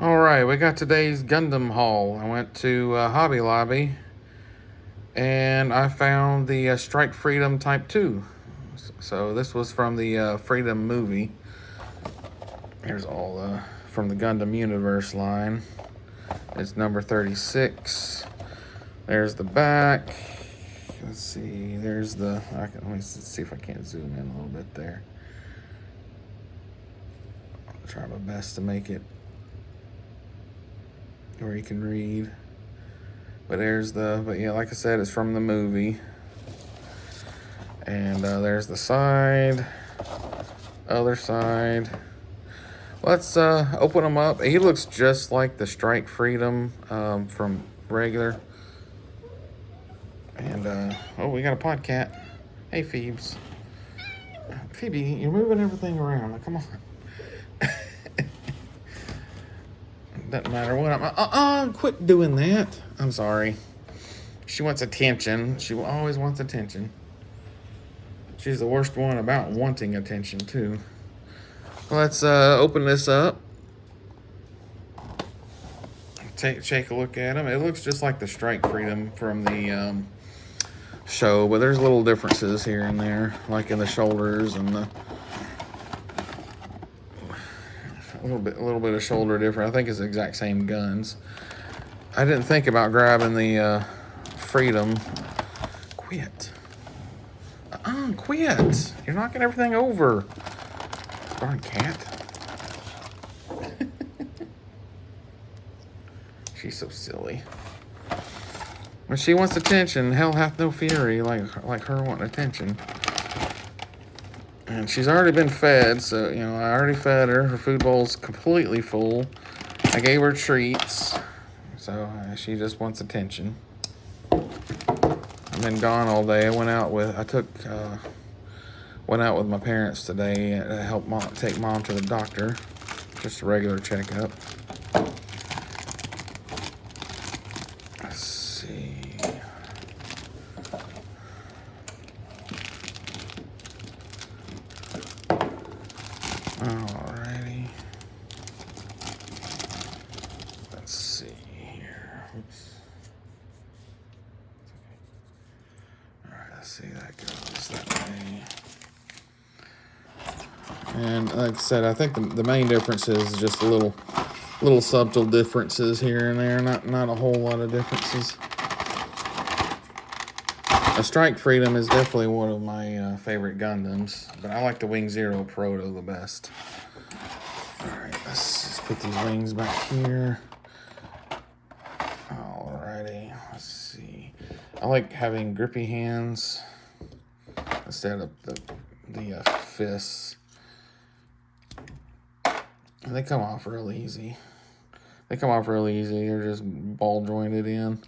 All right, we got today's Gundam haul. I went to Hobby Lobby and I found the Strike Freedom Type 2. So this was from the Freedom movie. Here's all from the Gundam Universe line. It's number 36. There's the back. Let's see. There's the. Let me see if I can't zoom in a little bit there. I'll try my best to make it where you can read. But yeah, like I said, it's from the movie. And there's the side, other side. Let's open him up. He looks just like the Strike Freedom from regular. And, oh, we got a podcat. Hey, Phoebes. Phoebe, you're moving everything around. Come on. Doesn't matter what I'm... quit doing that. I'm sorry. She wants attention. She always wants attention. She's the worst one about wanting attention, too. Let's open this up. Take a look at him. It looks just like the Strike Freedom from the show, but there's little differences here and there, like in the shoulders and the a little bit of shoulder different. I think it's the exact same guns. I didn't think about grabbing the Freedom. Quit. Quit. You're knocking everything over. Darn cat. She's so silly. When she wants attention, hell hath no fury like her wanting attention. And she's already been fed, so, you know, I already fed her. Her food bowl's completely full. I gave her treats, so she just wants attention. I've been gone all day. I went out with my parents today to help take mom to the doctor. Just a regular checkup. Let's see. Alrighty. Let's see here. Oops. Alright, let's see, that goes that way. And like I said, I think the main difference is just little subtle differences here and there. Not a whole lot of differences. A Strike Freedom is definitely one of my favorite Gundams, but I like the Wing Zero Proto the best. Alright, let's just put these wings back here. Alrighty, let's see. I like having grippy hands instead of the fists. And they come off real easy. They're just ball jointed in.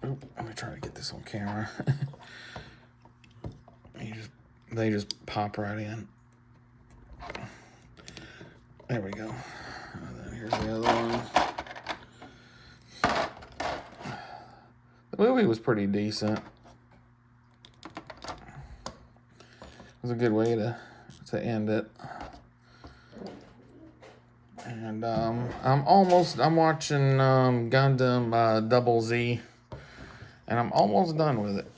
Let me try to get this on camera. They just pop right in. There we go. And then here's the other one. The movie was pretty decent. It was a good way to end it. And I'm watching Gundam Double Z. And I'm almost done with it.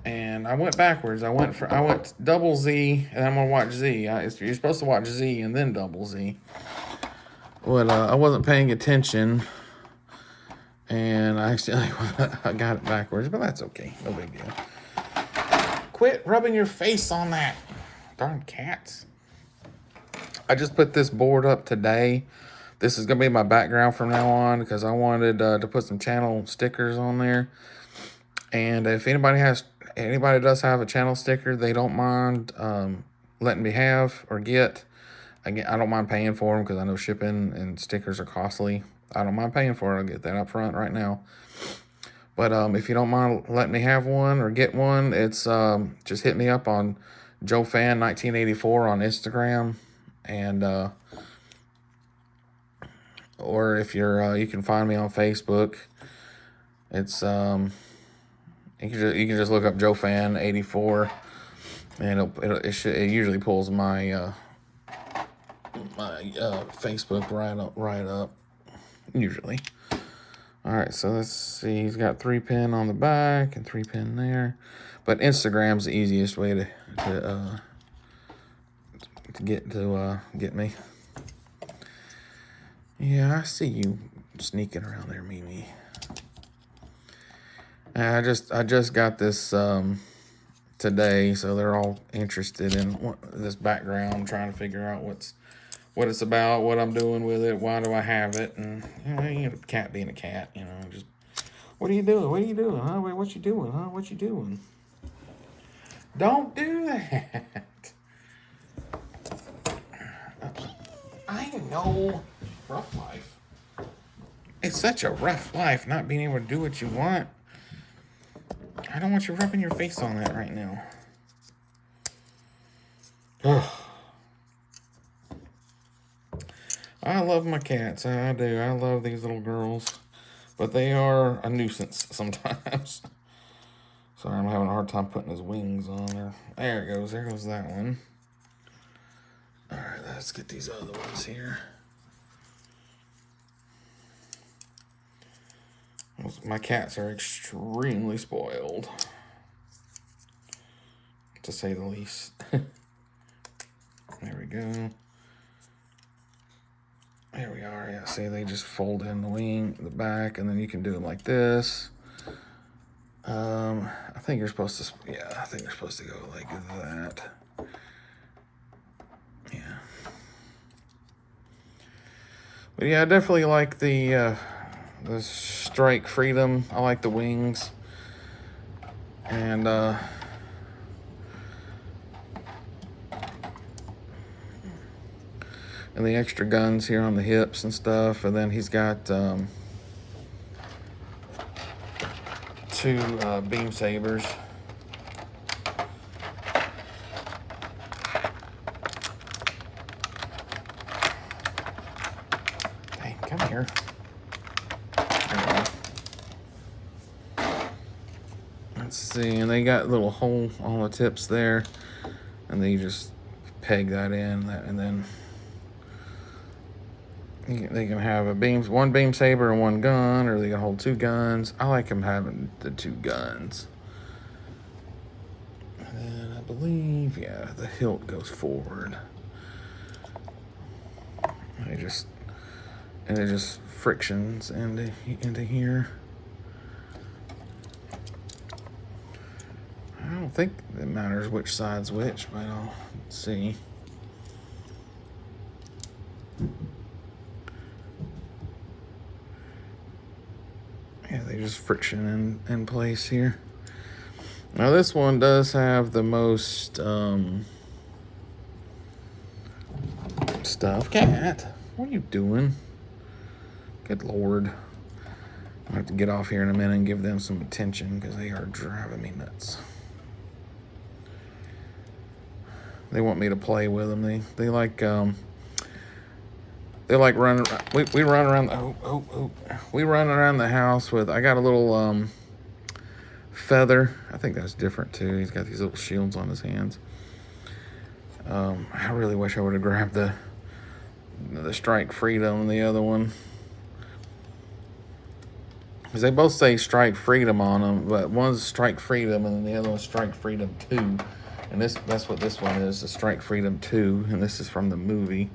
And I went backwards. I went Double Z, and I'm gonna watch Z. You're supposed to watch Z and then Double Z. But I wasn't paying attention, and I got it backwards. But that's okay. No big deal. Quit rubbing your face on that. Darn cats. I just put this board up today. This is gonna be my background from now on because I wanted to put some channel stickers on there. And if anybody does have a channel sticker they don't mind letting me have or get, I don't mind paying for them because I know shipping and stickers are costly. I don't mind paying for it. I'll get that up front right now. But if you don't mind letting me have one or get one, it's just hit me up on JoeFan1984 on Instagram, and or if you're you can find me on Facebook. It's you can just look up JoeFan84, and it usually pulls my my Facebook right up, usually. All right, so let's see. He's got 3-pin on the back and 3-pin there, but Instagram's the easiest way to get me. Yeah, I see you sneaking around there, Mimi. I just got this today, so they're all interested in this background, trying to figure out what it's about, what I'm doing with it, why do I have it, and cat being a cat, just what are you doing? What are you doing? Huh? What you doing? Huh? What you doing? Don't do that. I know. Rough life. It's such a rough life not being able to do what you want. I don't want you rubbing your face on that right now. I love my cats. I do. I love these little girls. But they are a nuisance sometimes. Sorry, I'm having a hard time putting his wings on there. There it goes. There goes that one. Alright, let's get these other ones here. My cats are extremely spoiled, to say the least. There we go. There we are. Yeah, see, they just fold in the back, and then you can do them like this. I think you're supposed to. Yeah, I think you're supposed to go like that. Yeah. But yeah, I definitely like the Strike Freedom. I like the wings, and the extra guns here on the hips and stuff. And then he's got 2 beam sabers. Hey, come here. Let's see, and they got a little hole on the tips there, and then you just peg that in, and then they can have one beam saber and 1 gun, or they can hold 2 guns. I like them having the 2 guns. And then I believe, yeah, the hilt goes forward. And it just frictions into here. I don't think it matters which side's which, but I'll see. Yeah, they just friction in place here. Now this one does have the most stuff. Cat, what are you doing? Good Lord. I have to get off here in a minute and give them some attention because they are driving me nuts. They want me to play with them. They like running. We run around. We run around the house with. I got a little feather. I think that's different too. He's got these little shields on his hands. I really wish I would have grabbed the Strike Freedom and the other one, because they both say Strike Freedom on them, but one's Strike Freedom and then the other one's Strike Freedom 2. And that's what this one is, the Strike Freedom 2, and this is from the movie.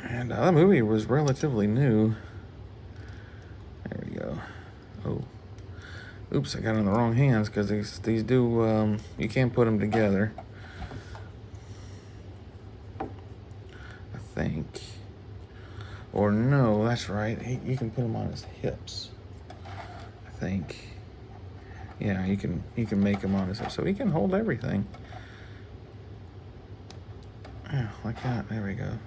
And that movie was relatively new. There we go. Oh. Oops, I got it in the wrong hands, because these do, you can't put them together. I think. Or no, that's right. You can put them on his hips, I think. Yeah, you can make him on his hips, so he can hold everything. Yeah, like that. There we go.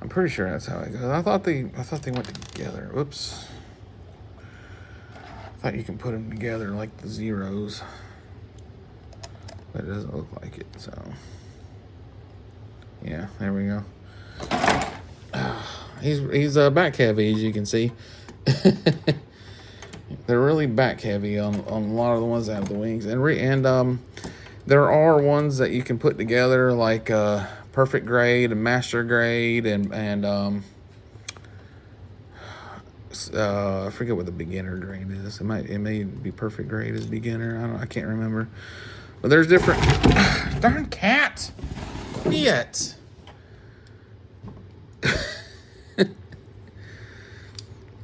I'm pretty sure that's how it goes. I thought they went together. Whoops. I thought you can put them together like the zeros, but it doesn't look like it. So yeah, there we go. He's back heavy, as you can see. they're really back heavy on a lot of the ones that have the wings. And there are ones that you can put together, like perfect grade and master grade, and I forget what the beginner grade is. It may be perfect grade as beginner. I can't remember. But there's different. Darn cat! Idiot!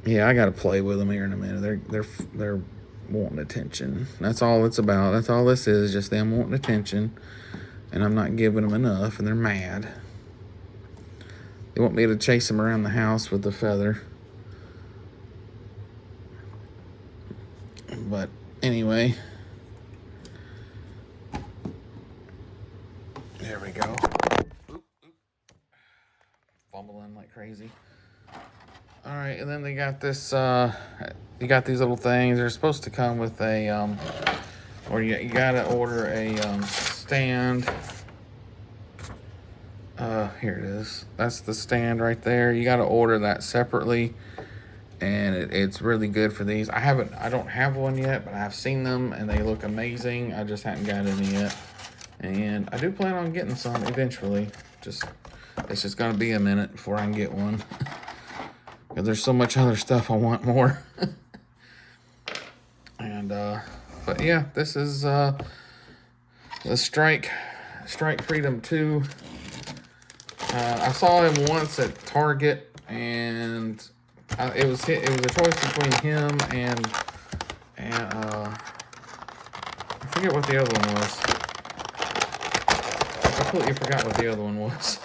Yeah, I gotta play with them here in a minute. They're wanting attention. That's all it's about. That's all this is. Just them wanting attention, and I'm not giving them enough, and they're mad. They want me to chase them around the house with the feather. But anyway, there we go. Oop. Fumbling like crazy. All right, and then they got this. You got these little things. They're supposed to come with a or you gotta order a stand. Here it is. That's the stand right there. You gotta order that separately, and it's really good for these. I don't have one yet, but I've seen them and they look amazing. I just haven't got any yet, and I do plan on getting some eventually. It's just gonna be a minute before I can get one. Because there's so much other stuff I want more. And but yeah, this is the Strike Freedom 2. I saw him once at Target, and it was a choice between him and I forget what the other one was. I completely forgot what the other one was.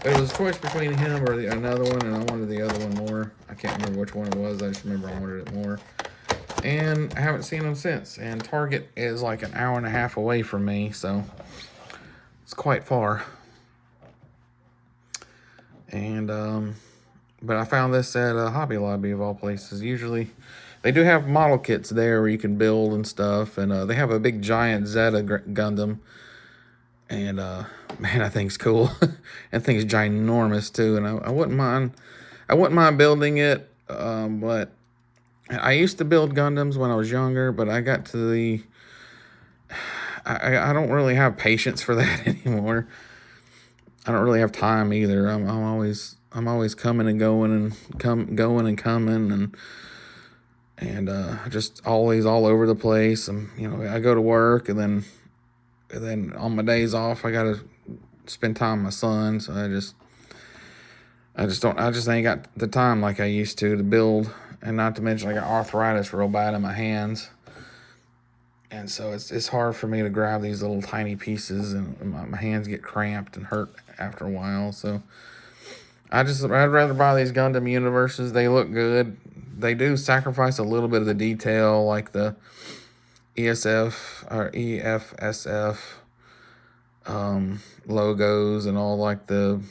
It was a choice between him or another one, and I wanted the other one more. I can't remember which one it was. I just remember I wanted it more. And I haven't seen him since. And Target is like an hour and a half away from me, so it's quite far. And but I found this at Hobby Lobby of all places. Usually, they do have model kits there where you can build and stuff. And they have a big giant Zeta Gundam. And man, that thing's cool. That thing's ginormous too, and I wouldn't mind building it. But I used to build Gundams when I was younger, but I got to the I don't really have patience for that anymore. I don't really have time either. I'm always coming and going and coming and just always all over the place. And I go to work and then on my days off I gotta spend time with my son. So I just ain't got the time like I used to build, and not to mention I got arthritis real bad in my hands. And so it's hard for me to grab these little tiny pieces, and my hands get cramped and hurt after a while. So I'd rather buy these Gundam Universes. They look good. They do sacrifice a little bit of the detail, like the ESF or EFSF logos and all, like the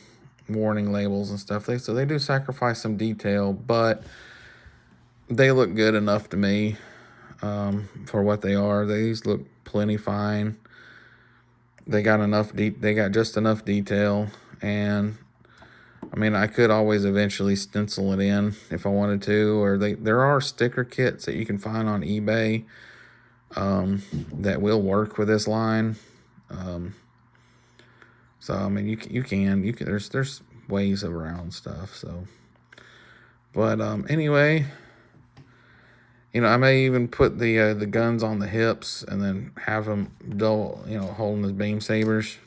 warning labels and stuff. They do sacrifice some detail, but they look good enough to me. For what they are, these look plenty fine. They got just enough detail, and I mean, I could always eventually stencil it in if I wanted to, or there are sticker kits that you can find on eBay that will work with this line. So I mean, you can there's ways around stuff. So, but anyway. I may even put the guns on the hips and then have them holding the beam sabers,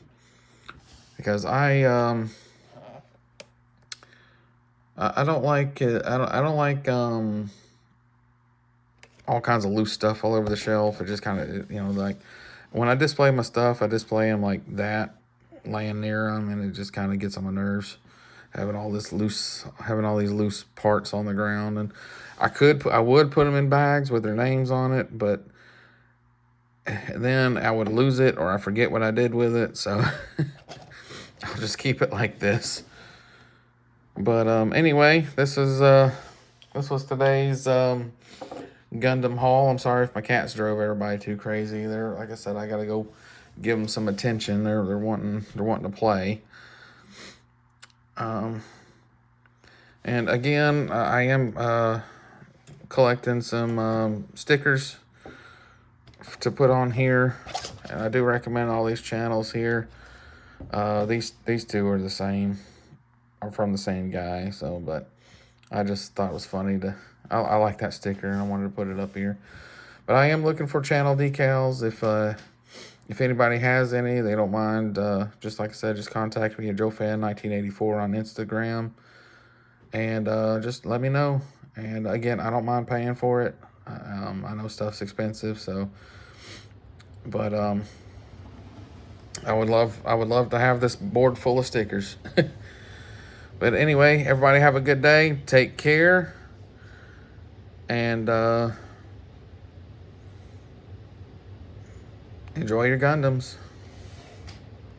because I don't like it. I don't like all kinds of loose stuff all over the shelf. It just kind of like when I display my stuff, I display them like that, laying near them, and it just kind of gets on my nerves. Having all these loose parts on the ground. And I would put them in bags with their names on it, but then I would lose it or I forget what I did with it. So I'll just keep it like this. But anyway, this was today's Gundam haul. I'm sorry if my cats drove everybody too crazy. Like I said, I gotta go give them some attention. They're wanting to play. And again, I am collecting some stickers to put on here, and I do recommend all these channels here. These two are the same, are from the same guy. So, but I just thought it was funny to. I like that sticker, and I wanted to put it up here. But I am looking for channel decals. If anybody has any, they don't mind. Just like I said, just contact me at JoeFan1984 on Instagram, and just let me know. And again, I don't mind paying for it. I know stuff's expensive, so. But I would love to have this board full of stickers. But anyway, everybody have a good day. Take care. And enjoy your Gundams.